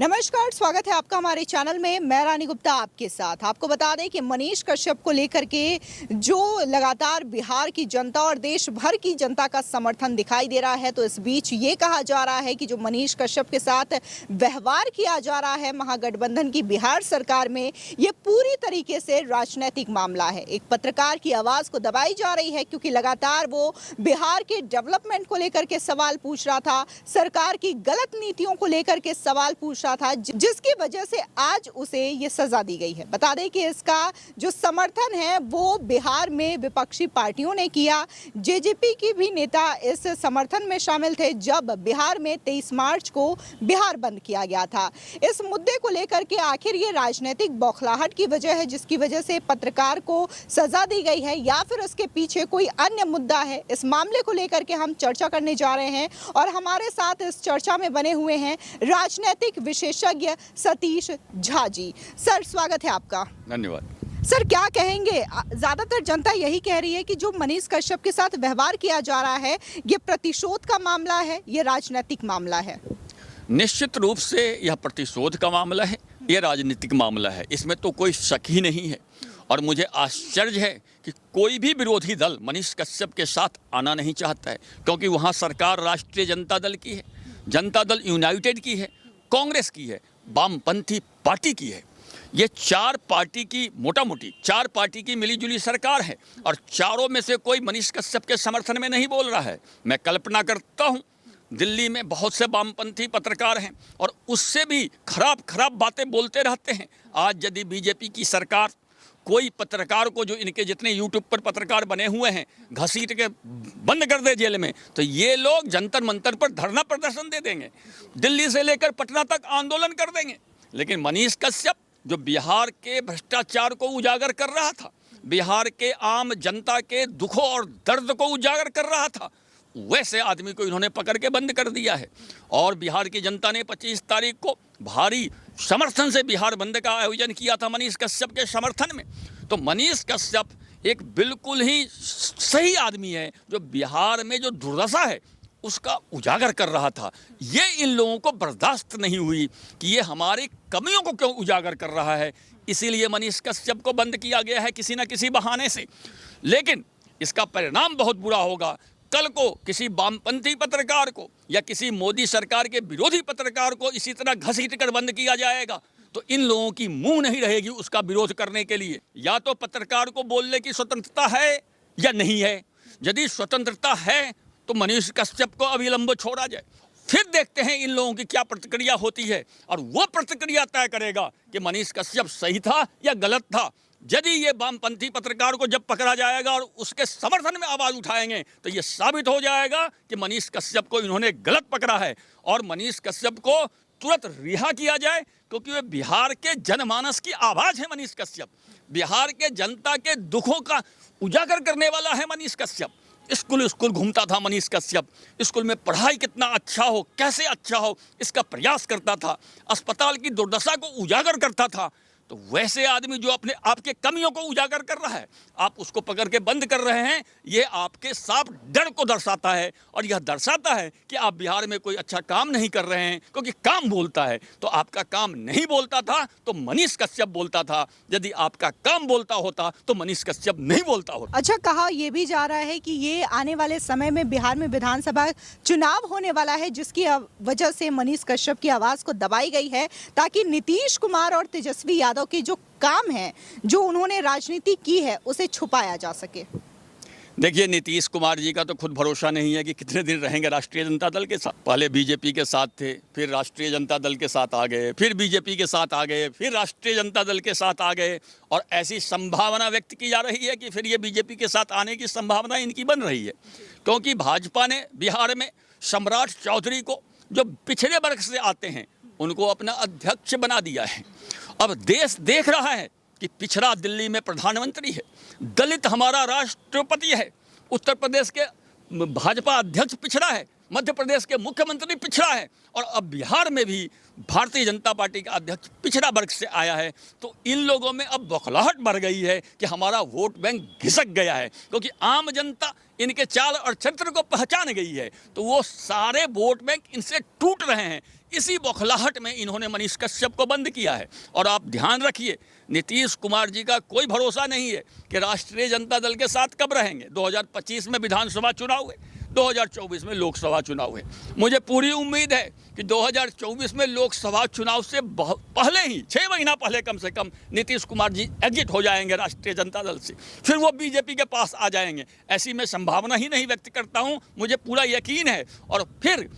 नमस्कार, स्वागत है आपका हमारे चैनल में। मैं रानी गुप्ता आपके साथ। आपको बता दें कि मनीष कश्यप को लेकर के जो लगातार बिहार की जनता और देश भर की जनता का समर्थन दिखाई दे रहा है, तो इस बीच ये कहा जा रहा है कि जो मनीष कश्यप के साथ व्यवहार किया जा रहा है महागठबंधन की बिहार सरकार में, ये पूरी तरीके से राजनीतिक मामला है। एक पत्रकार की आवाज को दबाई जा रही है क्योंकि लगातार वो बिहार के डेवलपमेंट को लेकर के सवाल पूछ रहा था, सरकार की गलत नीतियों को लेकर के सवाल पूछ रहा था, जिसकी वजह से आज उसे ये सजा दी गई है। बता दें कि इसका जो समर्थन है वो बिहार में विपक्षी पार्टियों ने किया। जेजेपी की भी नेता इस समर्थन में शामिल थे जब बिहार में 23 मार्च को बिहार बंद किया गया था। इस मुद्दे को लेकर के आखिर ये राजनीतिक बौखलाहट की वजह है जिसकी वजह से पत्रकार को सजा दी गई है, या फिर उसके पीछे कोई अन्य मुद्दा है? इस मामले को लेकर के हम चर्चा करने जा रहे हैं और हमारे साथ इस चर्चा में बने हुए हैं राजनीतिक विशेषज्ञ सतीश झा जी। सर, स्वागत है आपका। धन्यवाद। सर, क्या कहेंगे? ज्यादातर जनता यही कह रही है कि जो मनीष कश्यप के साथ व्यवहार किया जा रहा है ये प्रतिशोध का मामला है, ये राजनीतिक मामला है। निश्चित रूप से यह प्रतिशोध का मामला है, यह राजनीतिक मामला है, इसमें तो कोई शक ही नहीं है। और मुझे आश्चर्य है कि कोई भी विरोधी दल मनीष कश्यप के साथ आना नहीं चाहता है, क्योंकि वहाँ सरकार राष्ट्रीय जनता दल की है, जनता दल यूनाइटेड की है, कांग्रेस की है, वामपंथी पार्टी की है। ये चार पार्टी की मोटा मोटी चार पार्टी की मिलीजुली सरकार है और चारों में से कोई मनीष कश्यप के समर्थन में नहीं बोल रहा है। मैं कल्पना करता हूँ दिल्ली में बहुत से वामपंथी पत्रकार हैं और उससे भी खराब बातें बोलते रहते हैं। आज यदि बीजेपी की सरकार कोई पत्रकार को, जो इनके जितने यूट्यूब पर पत्रकार बने हुए हैं, घसीट के बंद कर दे जेल में, तो ये लोग जंतर मंतर पर धरना प्रदर्शन दे देंगे, दिल्ली से लेकर पटना तक आंदोलन कर देंगे। लेकिन मनीष कश्यप जो बिहार के भ्रष्टाचार को उजागर कर रहा था, बिहार के आम जनता के दुखों और दर्द को उजागर कर रहा था, वैसे आदमी को इन्होंने पकड़ के बंद कर दिया है। और बिहार की जनता ने 25 तारीख को भारी समर्थन से बिहार बंद का आयोजन किया था मनीष कश्यप के समर्थन में। तो मनीष कश्यप एक बिल्कुल ही सही आदमी है जो बिहार में जो दुर्दशा है उसका उजागर कर रहा था। ये इन लोगों को बर्दाश्त नहीं हुई कि ये हमारी कमियों को क्यों उजागर कर रहा है, इसीलिए मनीष कश्यप को बंद किया गया है किसी न किसी बहाने से। लेकिन इसका परिणाम बहुत बुरा होगा। कल को किसी वामपंथी पत्रकार को या किसी मोदी सरकार के विरोधी पत्रकार को इसी तरह घसीट कर बंद किया जाएगा तो इन लोगों की मुंह नहीं रहेगी उसका विरोध करने के लिए। या तो पत्रकार को बोलने की स्वतंत्रता है या नहीं है। यदि स्वतंत्रता है तो मनीष कश्यप को अविलंब छोड़ा जाए, फिर देखते हैं इन लोगों की क्या प्रतिक्रिया होती है और वो प्रतिक्रिया तय करेगा कि मनीष कश्यप सही था या गलत था। यदि ये वामपंथी पत्रकार को जब पकड़ा जाएगा और उसके समर्थन में आवाज़ उठाएंगे तो ये साबित हो जाएगा कि मनीष कश्यप को इन्होंने गलत पकड़ा है और मनीष कश्यप को तुरंत रिहा किया जाए, क्योंकि वे बिहार के जनमानस की आवाज़ है। मनीष कश्यप बिहार के जनता के दुखों का उजागर करने वाला है। मनीष कश्यप स्कूल घूमता था, मनीष कश्यप स्कूल में पढ़ाई कितना अच्छा हो, कैसे अच्छा हो, इसका प्रयास करता था, अस्पताल की दुर्दशा को उजागर करता था। तो वैसे आदमी जो अपने आपके कमियों को उजागर कर रहा है, आप उसको पकड़ के बंद कर रहे हैं, ये आपके साफ डर को दर्शाता है और यह दर्शाता है कि आप बिहार में कोई अच्छा काम नहीं कर रहे हैं, क्योंकि काम बोलता है। तो आपका काम नहीं बोलता था तो मनीष कश्यप बोलता था, यदि आपका काम बोलता होता तो मनीष कश्यप नहीं बोलता होता। अच्छा, कहा यह भी जा रहा है कि ये आने वाले समय में बिहार में विधानसभा चुनाव होने वाला है, जिसकी वजह से मनीष कश्यप की आवाज को दबाई गई है ताकि नीतीश कुमार और तेजस्वी यादव के जो काम है, जो उन्होंने राजनीति की है, उसे छुपाया जा सके। देखिए, नीतीश कुमार जी का तो खुद भरोसा नहीं है कि कितने दिन रहेंगे राष्ट्रीय जनता दल के साथ। पहले बीजेपी के साथ थे, फिर राष्ट्रीय जनता दल के साथ आ गए, फिर बीजेपी के साथ आ गए, फिर राष्ट्रीय जनता दल के साथ आ गए और ऐसी संभावना व्यक्त की जा रही है कि फिर ये बीजेपी के साथ आने की संभावना इनकी बन रही है, क्योंकि भाजपा ने बिहार में सम्राट चौधरी को, जो पिछड़े वर्ग से आते हैं, उनको अपना अध्यक्ष बना दिया है। अब देश देख रहा है कि पिछड़ा दिल्ली में प्रधानमंत्री है, दलित हमारा राष्ट्रपति है, उत्तर प्रदेश के भाजपा अध्यक्ष पिछड़ा है, मध्य प्रदेश के मुख्यमंत्री पिछड़ा है और अब बिहार में भी भारतीय जनता पार्टी का अध्यक्ष पिछड़ा वर्ग से आया है। तो इन लोगों में अब बौखलाहट बढ़ गई है कि हमारा वोट बैंक घिसक गया है, क्योंकि आम जनता इनके चाल और चरित्र को पहचान गई है। तो वो सारे वोट बैंक इनसे टूट रहे हैं। इसी बौखलाहट में इन्होंने मनीष कश्यप को बंद किया है। और आप ध्यान रखिए, नीतीश कुमार जी का कोई भरोसा नहीं है कि राष्ट्रीय जनता दल के साथ कब रहेंगे। 2025 में विधानसभा चुनाव है, 2024 में लोकसभा चुनाव है। मुझे पूरी उम्मीद है कि 2024 में लोकसभा चुनाव से पहले ही 6 महीना पहले कम से कम नीतीश कुमार जी एग्जिट हो जाएंगे राष्ट्रीय जनता दल से, फिर वो बीजेपी के पास आ जाएंगे। ऐसी मैं संभावना ही नहीं व्यक्त करता हूँ, मुझे पूरा यकीन है। और फिर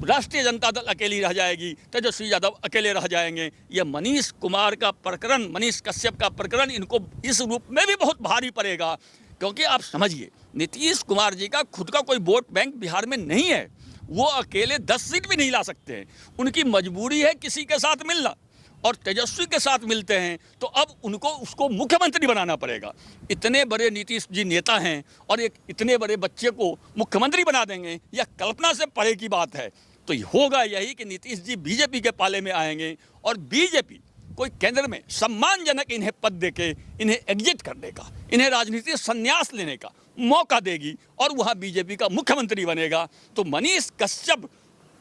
राष्ट्रीय जनता दल अकेली रह जाएगी, तेजस्वी यादव अकेले रह जाएंगे। ये मनीष कुमार का प्रकरण, मनीष कश्यप का प्रकरण इनको इस रूप में भी बहुत भारी पड़ेगा। क्योंकि आप समझिए, नीतीश कुमार जी का खुद का कोई वोट बैंक बिहार में नहीं है, वो अकेले 10 सीट भी नहीं ला सकते हैं। उनकी मजबूरी है किसी के साथ मिलना, और तेजस्वी के साथ मिलते हैं तो अब उनको उसको मुख्यमंत्री बनाना पड़ेगा। इतने बड़े नीतीश जी नेता हैं और एक इतने बड़े बच्चे को मुख्यमंत्री बना देंगे, यह कल्पना से परे की बात है। तो होगा यही कि नीतीश जी बीजेपी के पाले में आएंगे और बीजेपी कोई केंद्र में सम्मानजनक इन्हें पद देके इन्हें एग्जिट करने का, इन्हें राजनीतिक संन्यास लेने का मौका देगी और वहाँ बीजेपी का मुख्यमंत्री बनेगा। तो मनीष कश्यप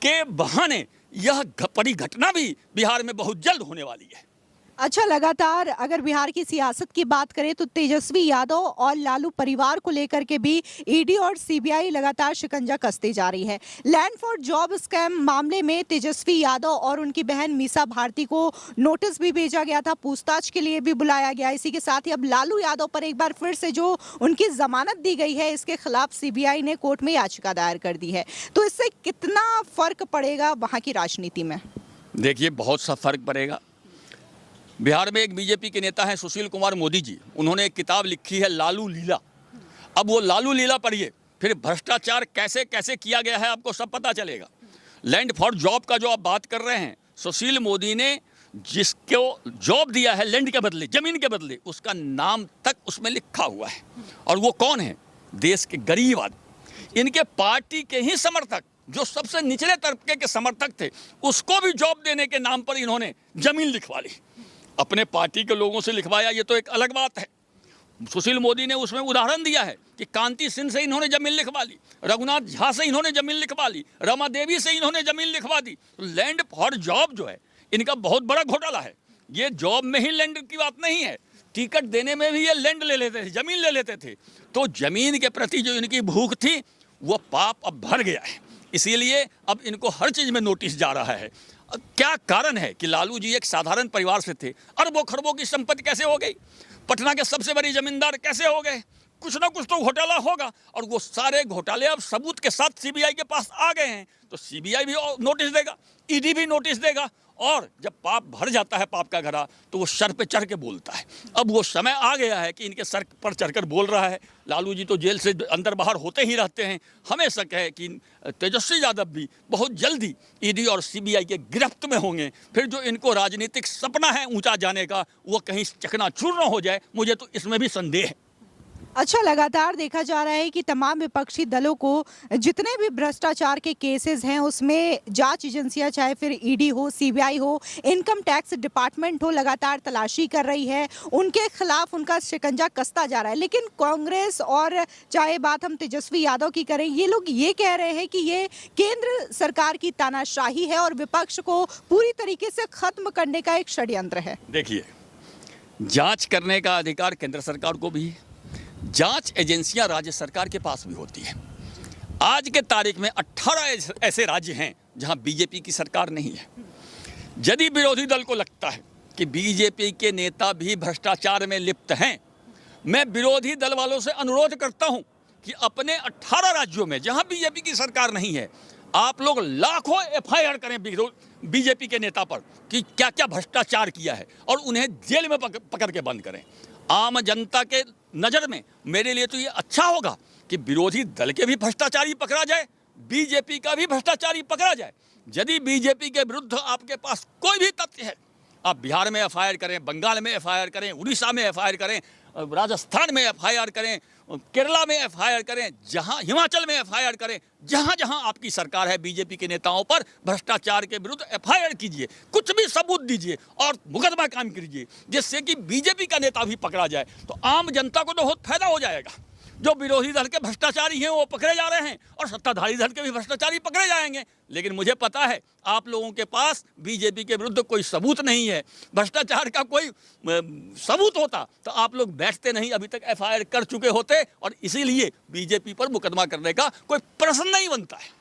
के बहाने यह बड़ी घटना भी बिहार में बहुत जल्द होने वाली है। अच्छा, लगातार अगर बिहार की सियासत की बात करें तो तेजस्वी यादव और लालू परिवार को लेकर के भी ईडी और सीबीआई लगातार शिकंजा कसते जा रही है। लैंड फॉर जॉब स्कैम मामले में तेजस्वी यादव और उनकी बहन मीसा भारती को नोटिस भी भेजा गया था, पूछताछ के लिए भी बुलाया गया। इसी के साथ ही अब लालू यादव पर एक बार फिर से जो उनकी जमानत दी गई है, इसके खिलाफ सीबीआई ने कोर्ट में याचिका दायर कर दी है। तो इससे कितना फर्क पड़ेगा वहां की राजनीति में? देखिए, बहुत सा फर्क पड़ेगा। बिहार में एक बीजेपी के नेता हैं सुशील कुमार मोदी जी, उन्होंने एक किताब लिखी है लालू लीला। अब वो लालू लीला पढ़िए, फिर भ्रष्टाचार कैसे कैसे किया गया है आपको सब पता चलेगा। लैंड फॉर जॉब का जो आप बात कर रहे हैं, सुशील मोदी ने जिसको जॉब दिया है लैंड के बदले, जमीन के बदले, उसका नाम तक उसमें लिखा हुआ है। और वो कौन है? देश के गरीब आदमी, इनके पार्टी के ही समर्थक, जो सबसे निचले तबके के समर्थक थे, उसको भी जॉब देने के नाम पर इन्होंने जमीन लिखवा ली। अपने पार्टी के लोगों से लिखवाया, ये तो एक अलग बात है। सुशील मोदी ने उसमें उदाहरण दिया है कि कांति सिंह से इन्होंने जमीन लिखवा ली, रघुनाथ झा से इन्होंने जमीन लिखवा ली, रमा देवी से इन्होंने जमीन लिखवा दी। लैंड फॉर जॉब जो है इनका बहुत बड़ा घोटाला है। ये जॉब में ही लैंड की बात नहीं है, टिकट देने में भी ये लैंड ले लेते थे, जमीन ले लेते थे। तो जमीन के प्रति जो इनकी भूख थी वो पाप अब भर गया है, इसीलिए अब इनको हर चीज़ में नोटिस जा रहा है। क्या कारण है कि लालू जी एक साधारण परिवार से थे, अरबों खरबों की संपत्ति कैसे हो गई, पटना के सबसे बड़ी जमींदार कैसे हो गए? कुछ ना कुछ तो घोटाला होगा। और वो सारे घोटाले अब सबूत के साथ सीबीआई के पास आ गए हैं, तो सीबीआई भी नोटिस देगा, ईडी भी नोटिस देगा। और जब पाप भर जाता है पाप का घड़ा, तो वो सर पे चढ़ के बोलता है। अब वो समय आ गया है कि इनके सर पर चढ़कर बोल रहा है। लालू जी तो जेल से अंदर बाहर होते ही रहते हैं। हमें शक है कि तेजस्वी यादव भी बहुत जल्दी ईडी और सीबीआई के गिरफ्त में होंगे। फिर जो इनको राजनीतिक सपना है ऊंचा जाने का, वो कहीं चकनाचूर न हो जाए, मुझे तो इसमें भी संदेह है। अच्छा, लगातार देखा जा रहा है कि तमाम विपक्षी दलों को जितने भी भ्रष्टाचार के केसेस हैं उसमें जांच एजेंसियां, चाहे फिर ईडी हो, सीबीआई हो, इनकम टैक्स डिपार्टमेंट हो, लगातार तलाशी कर रही है, उनके खिलाफ उनका शिकंजा कसता जा रहा है। लेकिन कांग्रेस और चाहे बात हम तेजस्वी यादव की करें, ये लोग ये कह रहे हैं कि ये केंद्र सरकार की तानाशाही है और विपक्ष को पूरी तरीके से खत्म करने का एक षड्यंत्र है। देखिए, जांच करने का अधिकार केंद्र सरकार को भी है, जांच एजेंसियां राज्य सरकार के पास भी होती है। आज के तारीख में 18 ऐसे राज्य हैं जहां बीजेपी की सरकार नहीं है। यदि विरोधी दल को लगता है कि बीजेपी के नेता भी भ्रष्टाचार में लिप्त हैं, मैं विरोधी दल वालों से अनुरोध करता हूं कि अपने 18 राज्यों में जहां बीजेपी की सरकार नहीं है, आप लोग लाखों एफआईआर करें बीजेपी के नेता पर कि क्या क्या भ्रष्टाचार किया है और उन्हें जेल में पकड़ के बंद करें। आम जनता के नज़र में मेरे लिए तो ये अच्छा होगा कि विरोधी दल के भी भ्रष्टाचारी पकड़ा जाए, बीजेपी का भी भ्रष्टाचारी पकड़ा जाए। यदि बीजेपी के विरुद्ध आपके पास कोई भी तथ्य है, आप बिहार में एफआईआर करें, बंगाल में एफआईआर करें, उड़ीसा में एफआईआर करें, राजस्थान में एफआईआर करें, केरला में एफआईआर करें, जहां हिमाचल में एफआईआर करें, जहां जहां आपकी सरकार है बीजेपी के नेताओं पर भ्रष्टाचार के विरुद्ध एफआईआर कीजिए, कुछ भी सबूत दीजिए और मुकदमा कायम कीजिए, जिससे कि बीजेपी का नेता भी पकड़ा जाए। तो आम जनता को तो बहुत फायदा हो जाएगा। जो विरोधी दल के भ्रष्टाचारी हैं वो पकड़े जा रहे हैं और सत्ताधारी दल के भी भ्रष्टाचारी पकड़े जाएंगे। लेकिन मुझे पता है आप लोगों के पास बीजेपी के विरुद्ध कोई सबूत नहीं है। भ्रष्टाचार का कोई सबूत होता तो आप लोग बैठते नहीं, अभी तक एफआईआर कर चुके होते और इसीलिए बीजेपी पर मुकदमा करने का कोई प्रश्न नहीं बनता है।